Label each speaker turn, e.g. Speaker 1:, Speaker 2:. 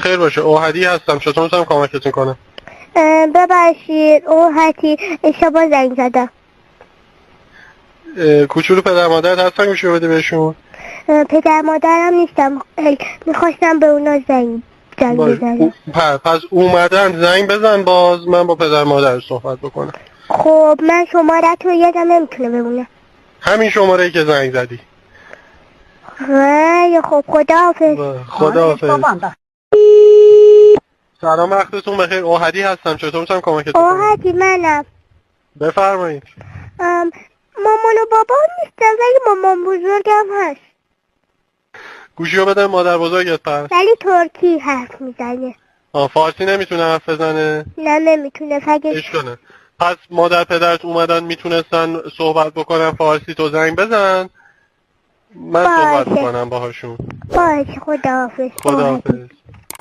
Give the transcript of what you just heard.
Speaker 1: خیر باشه. اوهدی هستم، چطور میتونم کمکتون کنم؟
Speaker 2: ببخشید اوهدی اشتباه زنگ زدم.
Speaker 1: کوچولو پدر مادرت هستن گوشو بده بهشون؟
Speaker 2: پدر مادرم نیستم، میخواستم به اونا زنگ بزنم.
Speaker 1: پس اومدن زنگ بزن باز من با پدر مادر صحبت بکنم.
Speaker 2: خب من شماره‌تون یادم نمیتونه بمونه.
Speaker 1: همین شماره‌ای که زنگ زدی.
Speaker 2: خب خداحافظ.
Speaker 1: خداحافظ. سلام وقتتون بخیر. اوهدی هستم، چطور میتونم کمکتون کنم؟
Speaker 2: اوهدی منم.
Speaker 1: بفرمایید.
Speaker 2: مامان و بابا نیستم ولی مامان بزرگم هست.
Speaker 1: گوشیو بده مادر بزرگت پس.
Speaker 2: ولی ترکی حرف میزنه.
Speaker 1: فارسی نمیتونه حرف بزنه؟
Speaker 2: نه نمیتونه فقط.
Speaker 1: اشکاله. پس مادر پدرت اومدن میتونستن صحبت بکنن فارسی، تو زنگ بزن من صحبت
Speaker 2: باشه.
Speaker 1: کنم باهاشون.
Speaker 2: باشه خداحافظ.
Speaker 1: خداحافظ.